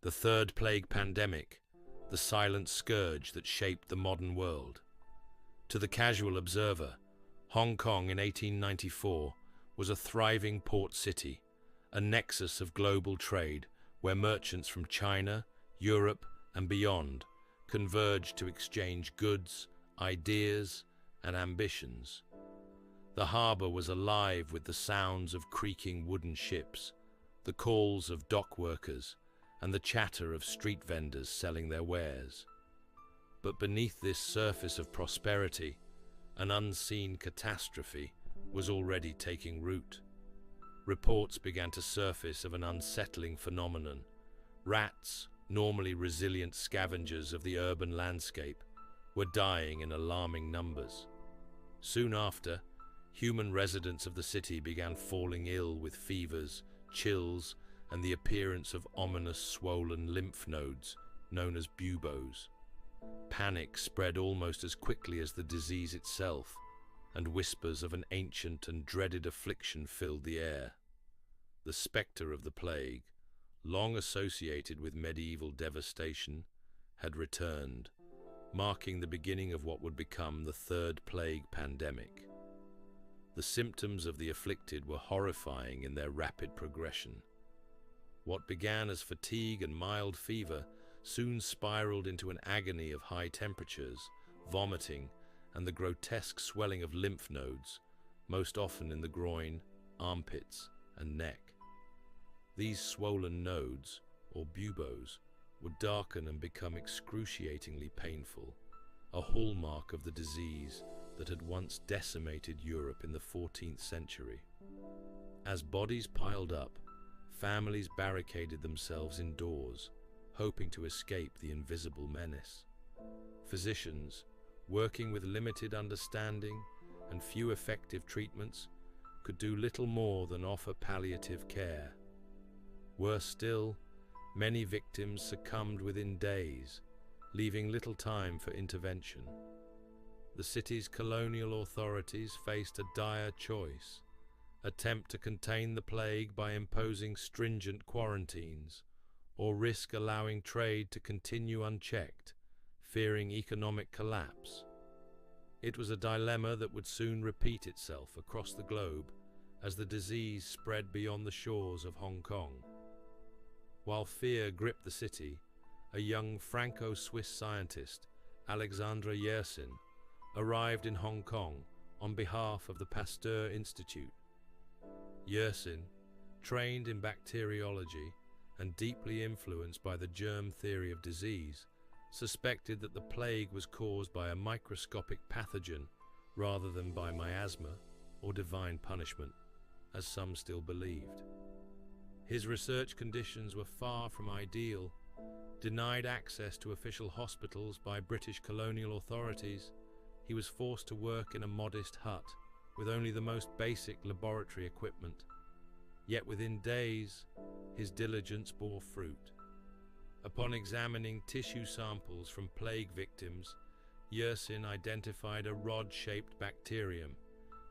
The third plague pandemic, the silent scourge that shaped the modern world. To the casual observer, Hong Kong in 1894 was a thriving port city, a nexus of global trade where merchants from China, Europe, and beyond converged to exchange goods, ideas, and ambitions. The harbour was alive with the sounds of creaking wooden ships, the calls of dock workers, and the chatter of street vendors selling their wares. But beneath this surface of prosperity, an unseen catastrophe was already taking root. Reports began to surface of an unsettling phenomenon. Rats, normally resilient scavengers of the urban landscape, were dying in alarming numbers. Soon after, human residents of the city began falling ill with fevers, chills, and the appearance of ominous swollen lymph nodes, known as buboes. Panic spread almost as quickly as the disease itself, and whispers of an ancient and dreaded affliction filled the air. The spectre of the plague, long associated with medieval devastation, had returned, marking the beginning of what would become the third plague pandemic. The symptoms of the afflicted were horrifying in their rapid progression. What began as fatigue and mild fever soon spiraled into an agony of high temperatures, vomiting, and the grotesque swelling of lymph nodes, most often in the groin, armpits, and neck. These swollen nodes, or buboes, would darken and become excruciatingly painful, a hallmark of the disease that had once decimated Europe in the 14th century. As bodies piled up, families barricaded themselves indoors, hoping to escape the invisible menace. Physicians, working with limited understanding and few effective treatments, could do little more than offer palliative care. Worse still, many victims succumbed within days, leaving little time for intervention. The city's colonial authorities faced a dire choice: attempt to contain the plague by imposing stringent quarantines, or risk allowing trade to continue unchecked, fearing economic collapse. It was a dilemma that would soon repeat itself across the globe as the disease spread beyond the shores of Hong Kong. While fear gripped the city, a young Franco-Swiss scientist, Alexandre Yersin, arrived in Hong Kong on behalf of the Pasteur Institute. Yersin, trained in bacteriology and deeply influenced by the germ theory of disease, suspected that the plague was caused by a microscopic pathogen rather than by miasma or divine punishment, as some still believed. His research conditions were far from ideal. Denied access to official hospitals by British colonial authorities, he was forced to work in a modest hut with only the most basic laboratory equipment. Yet within days, his diligence bore fruit. Upon examining tissue samples from plague victims, Yersin identified a rod-shaped bacterium,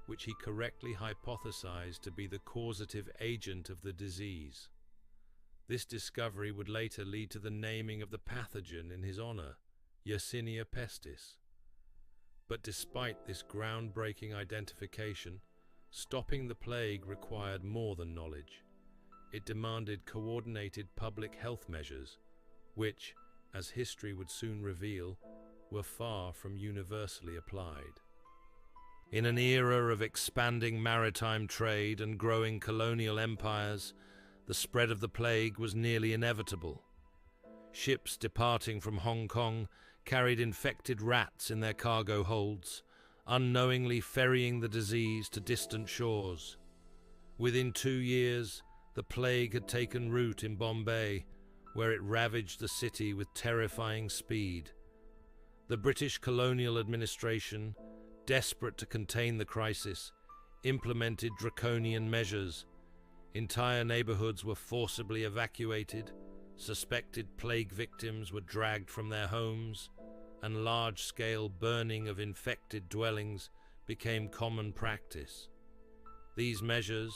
which he correctly hypothesized to be the causative agent of the disease. This discovery would later lead to the naming of the pathogen in his honor, Yersinia pestis. But despite this groundbreaking identification, stopping the plague required more than knowledge. It demanded coordinated public health measures, which, as history would soon reveal, were far from universally applied. In an era of expanding maritime trade and growing colonial empires, the spread of the plague was nearly inevitable. Ships departing from Hong Kong carried infected rats in their cargo holds, unknowingly ferrying the disease to distant shores. Within 2 years, the plague had taken root in Bombay, where it ravaged the city with terrifying speed. The British colonial administration, desperate to contain the crisis, implemented draconian measures. Entire neighborhoods were forcibly evacuated, suspected plague victims were dragged from their homes, and large-scale burning of infected dwellings became common practice. These measures,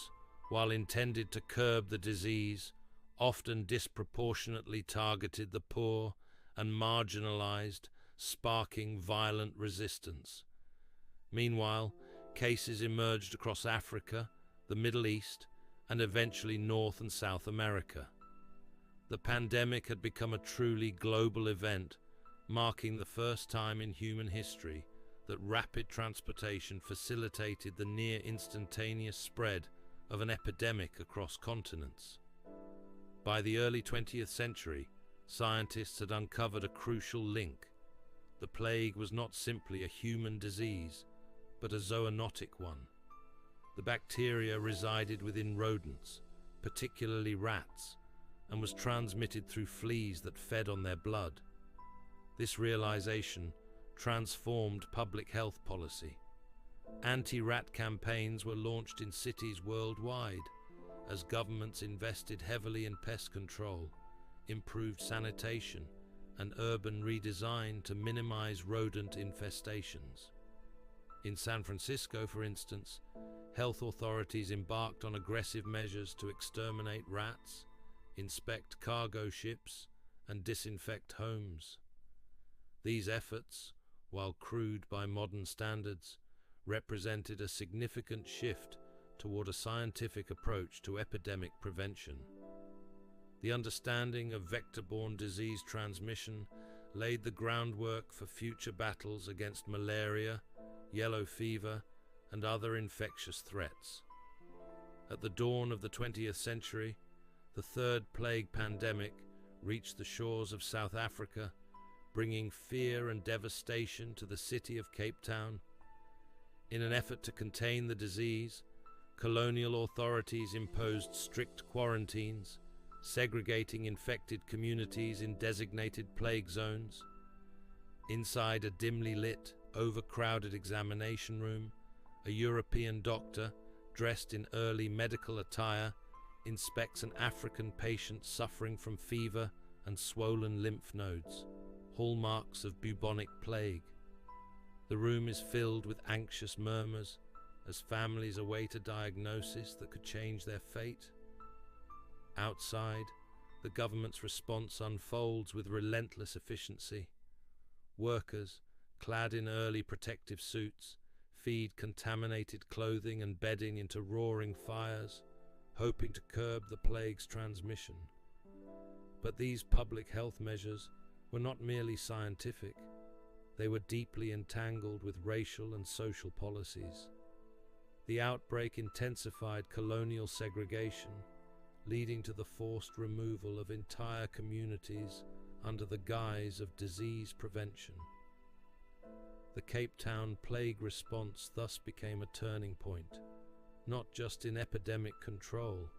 while intended to curb the disease, often disproportionately targeted the poor and marginalized, sparking violent resistance. Meanwhile, cases emerged across Africa, the Middle East, and eventually North and South America. The pandemic had become a truly global event, marking the first time in human history that rapid transportation facilitated the near instantaneous spread of an epidemic across continents. By the early 20th century, scientists had uncovered a crucial link. The plague was not simply a human disease, but a zoonotic one. The bacteria resided within rodents, particularly rats, and was transmitted through fleas that fed on their blood. This realization transformed public health policy. Anti-rat campaigns were launched in cities worldwide as governments invested heavily in pest control, improved sanitation, and urban redesign to minimize rodent infestations. In San Francisco, for instance, health authorities embarked on aggressive measures to exterminate rats, inspect cargo ships, and disinfect homes. These efforts, while crude by modern standards, represented a significant shift toward a scientific approach to epidemic prevention. The understanding of vector-borne disease transmission laid the groundwork for future battles against malaria, yellow fever, and other infectious threats. At the dawn of the 20th century, the third plague pandemic reached the shores of South Africa, bringing fear and devastation to the city of Cape Town. In an effort to contain the disease, colonial authorities imposed strict quarantines, segregating infected communities in designated plague zones. Inside a dimly lit, overcrowded examination room, a European doctor, dressed in early medical attire, inspects an African patient suffering from fever and swollen lymph nodes, hallmarks of bubonic plague. The room is filled with anxious murmurs as families await a diagnosis that could change their fate. Outside, the government's response unfolds with relentless efficiency. Workers, clad in early protective suits, feed contaminated clothing and bedding into roaring fires, hoping to curb the plague's transmission. But these public health measures were not merely scientific. They were deeply entangled with racial and social policies. The outbreak intensified colonial segregation, leading to the forced removal of entire communities under the guise of disease prevention. The Cape Town plague response thus became a turning point, not just in epidemic control,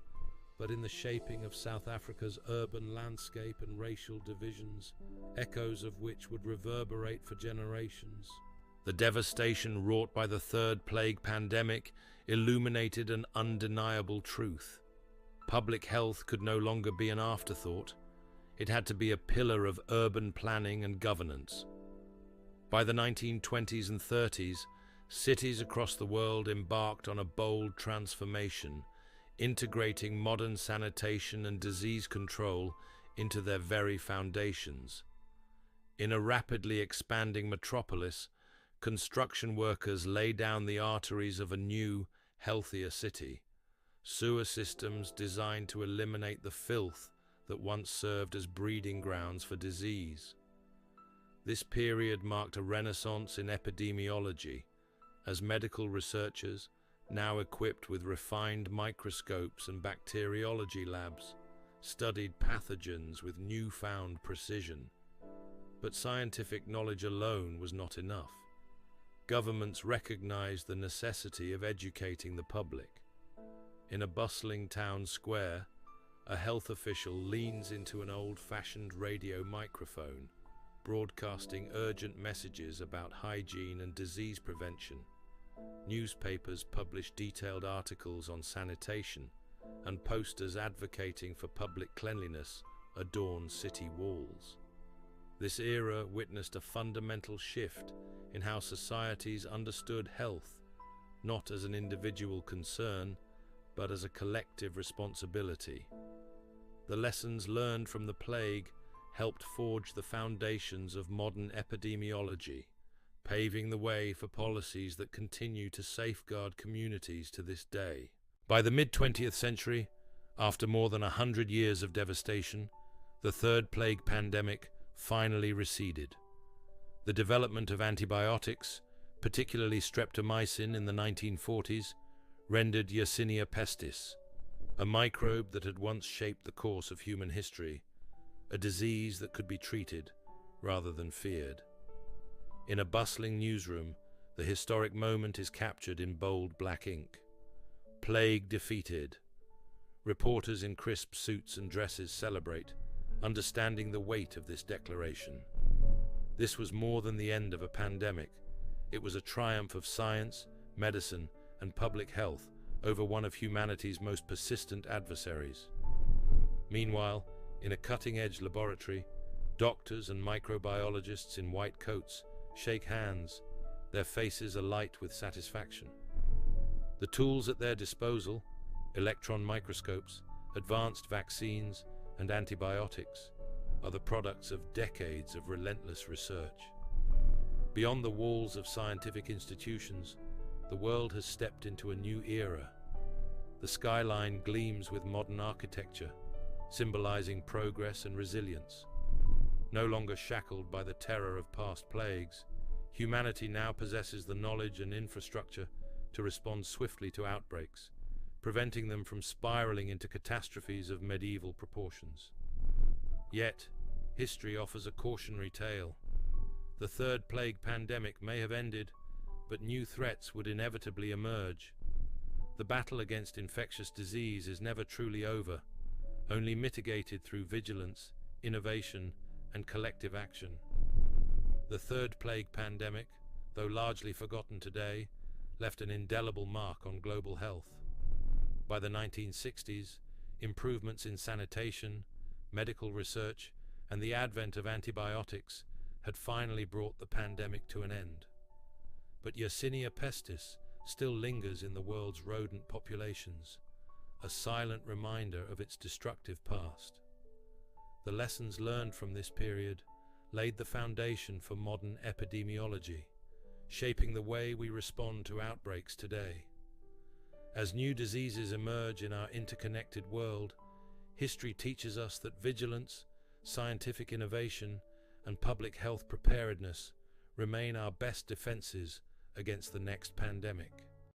but in the shaping of South Africa's urban landscape and racial divisions, echoes of which would reverberate for generations. The devastation wrought by the third plague pandemic illuminated an undeniable truth. Public health could no longer be an afterthought. It had to be a pillar of urban planning and governance. By the 1920s and 30s, cities across the world embarked on a bold transformation, integrating modern sanitation and disease control into their very foundations. In a rapidly expanding metropolis, construction workers lay down the arteries of a new, healthier city. Sewer systems designed to eliminate the filth that once served as breeding grounds for disease. This period marked a renaissance in epidemiology, as medical researchers, now equipped with refined microscopes and bacteriology labs, studied pathogens with newfound precision. But scientific knowledge alone was not enough. Governments recognized the necessity of educating the public. In a bustling town square, a health official leans into an old-fashioned radio microphone, broadcasting urgent messages about hygiene and disease prevention. Newspapers publish detailed articles on sanitation, and posters advocating for public cleanliness adorn city walls. This era witnessed a fundamental shift in how societies understood health, not as an individual concern, but as a collective responsibility. The lessons learned from the plague helped forge the foundations of modern epidemiology, paving the way for policies that continue to safeguard communities to this day. By the mid-20th century, after more than 100 years of devastation, the third plague pandemic finally receded. The development of antibiotics, particularly streptomycin in the 1940s, rendered Yersinia pestis, a microbe that had once shaped the course of human history, a disease that could be treated rather than feared. In a bustling newsroom, the historic moment is captured in bold black ink. Plague defeated. Reporters in crisp suits and dresses celebrate, understanding the weight of this declaration. This was more than the end of a pandemic. It was a triumph of science, medicine, and public health over one of humanity's most persistent adversaries. Meanwhile, in a cutting-edge laboratory, doctors and microbiologists in white coats shake hands, their faces alight with satisfaction. The tools at their disposal, electron microscopes, advanced vaccines, and antibiotics, are the products of decades of relentless research. Beyond the walls of scientific institutions, the world has stepped into a new era. The skyline gleams with modern architecture, symbolizing progress and resilience. No longer shackled by the terror of past plagues, humanity now possesses the knowledge and infrastructure to respond swiftly to outbreaks, preventing them from spiraling into catastrophes of medieval proportions. Yet, history offers a cautionary tale. The third plague pandemic may have ended, but new threats would inevitably emerge. The battle against infectious disease is never truly over, only mitigated through vigilance, innovation, and collective action. The third plague pandemic, though largely forgotten today, left an indelible mark on global health. By the 1960s, improvements in sanitation, medical research, and the advent of antibiotics had finally brought the pandemic to an end. But Yersinia pestis still lingers in the world's rodent populations, a silent reminder of its destructive past. The lessons learned from this period laid the foundation for modern epidemiology, shaping the way we respond to outbreaks today. As new diseases emerge in our interconnected world, history teaches us that vigilance, scientific innovation, and public health preparedness remain our best defenses against the next pandemic.